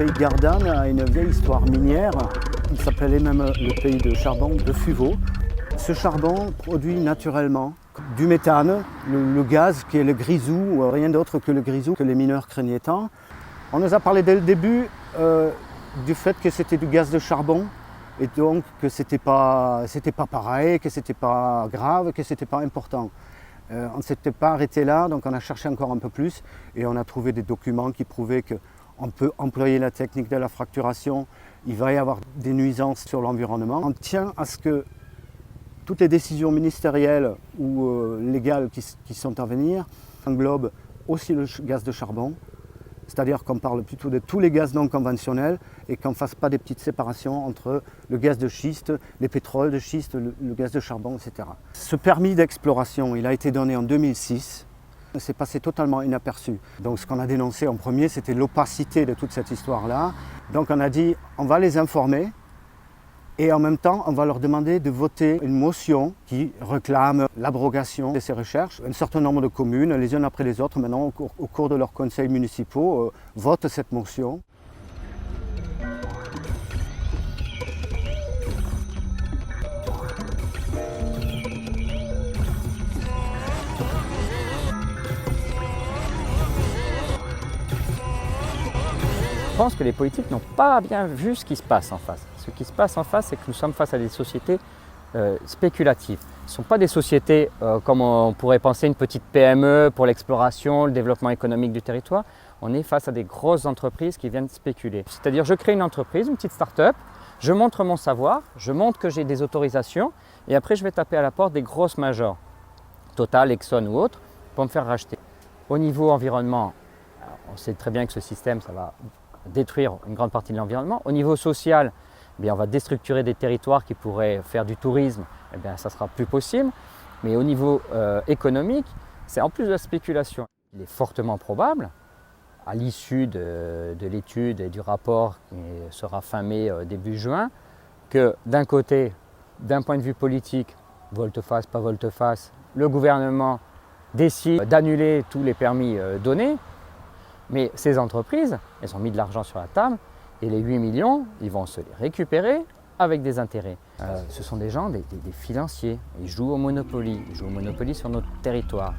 pays de Gardanne a une vieille histoire minière. Il s'appelait même le pays de charbon de Fuveau. Ce charbon produit naturellement du méthane, le gaz qui est le grisou, rien d'autre que le grisou que les mineurs craignaient tant. On nous a parlé dès le début du fait que c'était du gaz de charbon et donc que c'était pas pareil, que c'était pas grave, que c'était pas important. On ne s'était pas arrêté là, donc on a cherché encore un peu plus et on a trouvé des documents qui prouvaient qu'on peut employer la technique de la fracturation. Il va y avoir des nuisances sur l'environnement. On tient à ce que toutes les décisions ministérielles ou légales qui sont à venir englobent aussi le gaz de charbon. C'est-à-dire qu'on parle plutôt de tous les gaz non conventionnels et qu'on ne fasse pas des petites séparations entre le gaz de schiste, les pétroles de schiste, le gaz de charbon, etc. Ce permis d'exploration, il a été donné en 2006. C'est passé totalement inaperçu. Donc ce qu'on a dénoncé en premier, c'était l'opacité de toute cette histoire-là. Donc on a dit, on va les informer et en même temps, on va leur demander de voter une motion qui réclame l'abrogation de ces recherches. Un certain nombre de communes, les unes après les autres, maintenant, au cours de leurs conseils municipaux, votent cette motion. Je pense que les politiques n'ont pas bien vu ce qui se passe en face. Ce qui se passe en face, c'est que nous sommes face à des sociétés spéculatives. Ce ne sont pas des sociétés comme on pourrait penser une petite PME pour l'exploration, le développement économique du territoire. On est face à des grosses entreprises qui viennent spéculer. C'est-à-dire je crée une entreprise, une petite start-up, je montre mon savoir, je montre que j'ai des autorisations et après je vais taper à la porte des grosses majors, Total, Exxon ou autres, pour me faire racheter. Au niveau environnement, on sait très bien que ce système, ça va détruire une grande partie de l'environnement. Au niveau social, eh bien, on va déstructurer des territoires qui pourraient faire du tourisme, eh bien, ça ne sera plus possible. Mais au niveau économique, c'est en plus de la spéculation. Il est fortement probable, à l'issue de l'étude et du rapport qui sera fin mai, début juin, que d'un côté, d'un point de vue politique, volte-face, pas volte-face, le gouvernement décide d'annuler tous les permis donnés. Mais ces entreprises, elles ont mis de l'argent sur la table et les 8 millions, ils vont se les récupérer avec des intérêts. Ce sont des gens, des financiers, ils jouent au Monopoly sur notre territoire.